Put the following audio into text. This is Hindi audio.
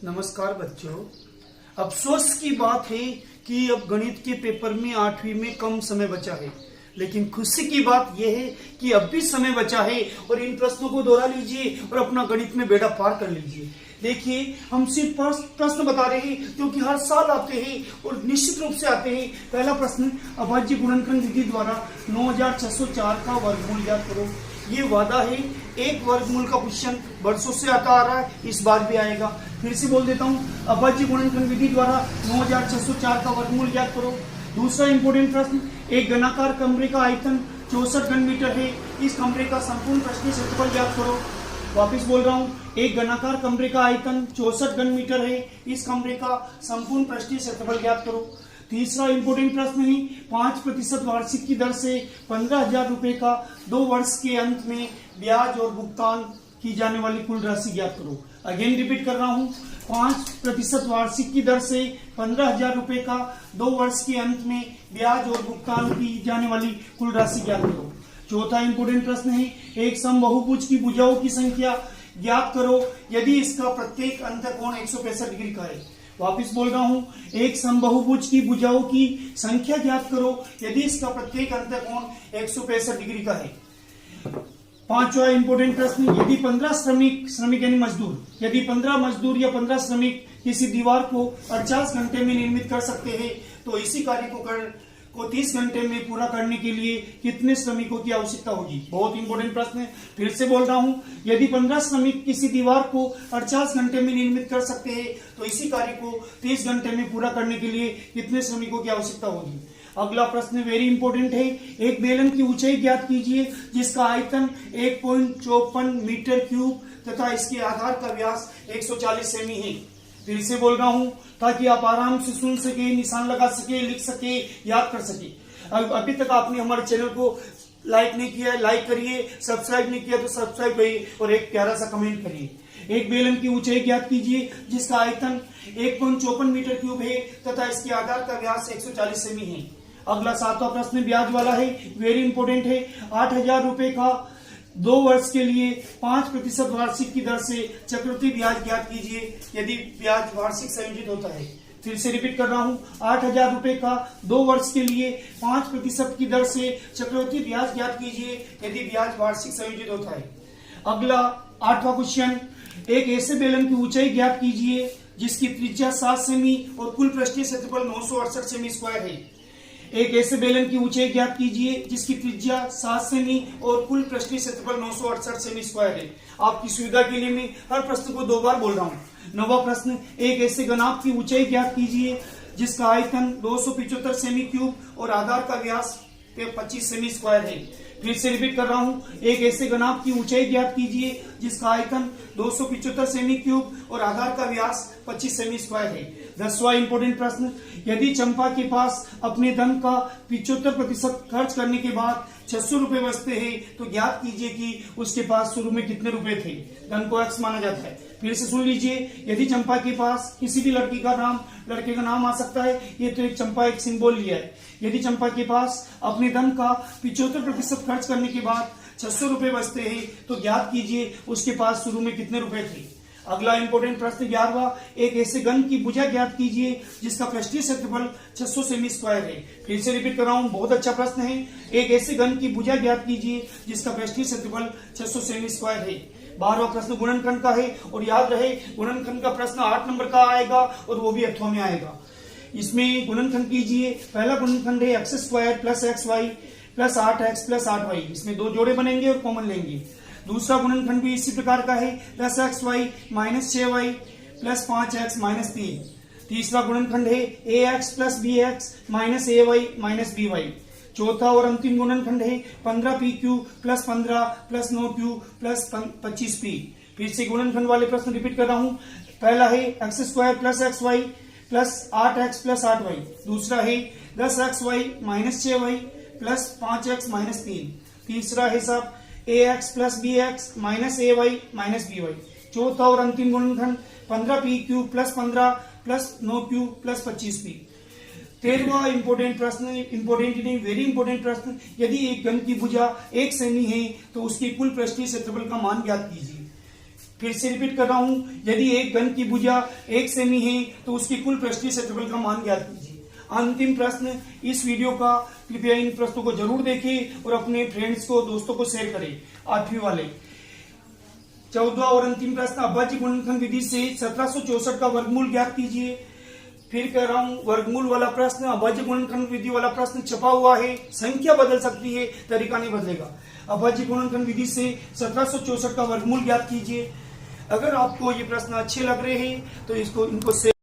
नमस्कार बच्चों। अफसोस की बात है कि अब गणित के पेपर में 8वीं में कम समय बचा है, लेकिन खुशी की बात यह है कि अब भी समय बचा है और इन प्रश्नों को दोहरा लीजिए और अपना गणित में बेड़ा पार कर लीजिए। देखिए, हम सिर्फ प्रश्न बता रहे हैं क्योंकि हर साल आते हैं और निश्चित रूप से आते हैं। पहला प्रश्न, अभाज्य गुणनखंड विधि द्वारा 9604 का वर्गमूल ज्ञात करो। ये वादा है, एक वर्गमूल का क्वेश्चन वर्षों से आता आ रहा है, इस बार भी आएगा। फिर से बोल देता हूँ, अभाज्य गुणनखंड विधि द्वारा 9604 का वर्गमूल ज्ञात करो। दूसरा इंपोर्टेंट प्रश्न, एक घनाकार कमरे का आयतन 64 घन मीटर है, इस कमरे का संपूर्ण पृष्ठीय क्षेत्रफल ज्ञात करो। वापिस बोल रहा हूँ, एक घनाकार कमरे का आयतन 64 घन मीटर है, इस कमरे का संपूर्ण पृष्ठीय क्षेत्रफल ज्ञात करो। तीसरा इंपोर्टेंट प्रश्न है, 5% वार्षिक की दर से 15,000 रुपए का 2 वर्ष के अंत में ब्याज और भुगतान की जाने वाली कुल राशि ज्ञात करो। अगेन रिपीट कर रहा हूँ, 5% वार्षिक की दर से 15,000 रुपए का 2 वर्ष के अंत में ब्याज और भुगतान की जाने वाली कुल राशि ज्ञात करो। चौथा इंपोर्टेंट प्रश्न है, एक समबाहुभुज की भुजाओं की संख्या ज्ञात करो यदि इसका प्रत्येक अंतःकोण 165 डिग्री का है। वापिस बोल रहा हूँ, एक समबाहुभुज की भुजाओं की संख्या ज्ञात करो यदि इसका प्रत्येक अंतःकोण 165 डिग्री का है। पांचवा इंपोर्टेंट प्रश्न, यदि 15 श्रमिक यानी मजदूर, यदि 15 मजदूर या 15 श्रमिक किसी दीवार को 50 घंटे में निर्मित कर सकते हैं, तो इसी कार्य को 30 घंटे में पूरा करने के लिए कितने श्रमिकों की आवश्यकता होगी। बहुत इंपोर्टेंट प्रश्न है, फिर से बोल रहा हूँ, यदि 15 श्रमिक किसी दीवार को 50 घंटे में निर्मित कर सकते हैं, तो इसी कार्य को 30 घंटे में पूरा करने के लिए कितने श्रमिकों की आवश्यकता होगी। अगला प्रश्न वेरी इंपोर्टेंट है, एक बेलन की ऊंचाई ज्ञात कीजिए जिसका आयतन 1.54 मीटर क्यूब तथा इसके आधार का व्यास 140 सेमी है। फिर से बोल रहा हूं ताकि आप आराम से सुन सके, निशान लगा सके, लिख सके, याद कर सके। अभी तक आपने हमारे चैनल को लाइक नहीं किया, लाइक करिए, सब्सक्राइब नहीं किया तो सब्सक्राइब करिए और एक प्यारा सा कमेंट करिए। एक बेलन की ऊंचाई ज्ञात कीजिए जिसका आयतन 1.54 मीटर क्यूब है तथा इसके आधार का व्यास 140 सेमी है। अगला 7वां प्रश्न ब्याज वाला है, वेरी इंपोर्टेंट है। 8,000 रुपए का 2 वर्ष के लिए 5% वार्षिक की दर से चक्रवृद्धि ब्याज ज्ञात कीजिए यदि ब्याज वार्षिक संयोजित होता है। फिर से रिपीट कर रहा हूँ, 8,000 रुपए का 2 वर्ष के लिए 5% की दर से चक्रवृद्धि ब्याज ज्ञात कीजिए यदि ब्याज वार्षिक संयोजित होता है। अगला 8वां क्वेश्चन, एक ऐसे बेलन की ऊंचाई ज्ञात कीजिए जिसकी त्रिज्या 7 सेमी और कुल पृष्ठीय क्षेत्रफल 968 सेमी स्क्वायर है। एक ऐसे बेलन की ऊंचाई ज्ञात कीजिए जिसकी त्रिज्या 7 सेमी और कुल पृष्ठीय क्षेत्रफल 968 सेमी स्क्वायर है। आपकी सुविधा के लिए मैं हर प्रश्न को 2 बार बोल रहा हूँ। 9वां प्रश्न, एक ऐसे घनाभ की ऊंचाई ज्ञात कीजिए जिसका आयतन 275 सेमी क्यूब और आधार का व्यास 25 सेमी स्क्वायर है। फिर से रिपीट कर रहा हूँ, एक ऐसे घनाभ की ऊंचाई ज्ञात कीजिए जिसका आयतन 275 सेमी क्यूब और आधार का व्यास 25 सेमी स्क्वायर है। 10वां इंपोर्टेंट प्रश्न, यदि चंपा के पास अपने धन का 75% खर्च करने के बाद 600 रुपए बचते हैं तो ज्ञात कीजिए कि उसके पास शुरू में कितने रुपए थे। धन को एक्स माना जाता है। फिर से सुन लीजिए, यदि चंपा के पास किसी भी लड़के का नाम आ सकता है, ये तो एक चंपा एक सिंबल लिया है। यदि चंपा के पास अपने धन का 75% खर्च करने के बाद 600 रुपए बचते हैं तो ज्ञात कीजिए उसके पास शुरू में कितने रुपए थे। अगला इंपोर्टेंट प्रश्न 11वां, एक ऐसे घन की भुजा ज्ञात कीजिए जिसका पृष्ठीय क्षेत्रफल 600 सेमी स्क्वायर है। फिर से रिपीट कर रहा हूँ, बहुत अच्छा प्रश्न है। एक ऐसे घन की भुजा ज्ञात कीजिए जिसका पृष्ठीय क्षेत्रफल 600 सेमी स्क्वायर है। 12वां प्रश्न गुणनखंड का है और याद रहे गुणनखंड का प्रश्न 8 नंबर का आएगा और वो भी 8वां में आएगा। इसमें गुणनखंड कीजिए। पहला गुणनखंड है x square plus XY plus 8x plus 8y। इसमें 2 जोड़े बनेंगे और कॉमन लेंगे। दूसरा गुणनखंड भी इसी प्रकार का है, plus XY minus 6y plus 5x minus 3। तीसरा गुणनखंड है AX plus BX minus AY minus BY। चौथा और अंतिम गुणनखंड है 15PQ plus 15 plus 9Q plus 25P। फिर से गुणनखंड वाले प्रश्न रिपीट कर रहा हूँ। पहला है x square plus XY plus 8x plus 8y। दूसरा है 10XY minus 6y plus 5x minus 3। तीसरा है साहब AX plus BX minus AY minus BY। चौथा और अंतिम गुणनखंड 15PQ plus 15 plus 9Q plus 25P। 13वां इंपोर्टेंट प्रश्न, इंपोर्टेंट नहीं वेरी इंपोर्टेंट प्रश्न, यदि एक घन की भुजा 1 सेमी है तो उसकी कुल पृष्ठीय क्षेत्रफल का मान ज्ञात कीजिए। फिर से रिपीट कर रहा हूं, यदि एक घन की भुजा 1 सेमी है तो उसकी कुल पृष्ठीय क्षेत्रफल का मान ज्ञात कीजिए। अंतिम प्रश्न इस वीडियो का, कृपया इन प्रश्नों को जरूर देखें और अपने फ्रेंड्स को, दोस्तों को शेयर करें। 8वीं वाले 14वां और अंतिम प्रश्न, अभाज्य गुणनखंड विधि से 1764 का वर्गमूल ज्ञात कीजिए। फिर कह रहा हूं, वर्गमूल वाला प्रश्न, अभाज्य गुणनखंड विधि वाला प्रश्न छपा हुआ है, संख्या बदल सकती है, तरीका नहीं बदलेगा। अभाज्य गुणनखंड विधि से 1764 का वर्गमूल ज्ञात कीजिए। अगर आपको ये प्रश्न अच्छे लग रहे हैं तो इनको शेयर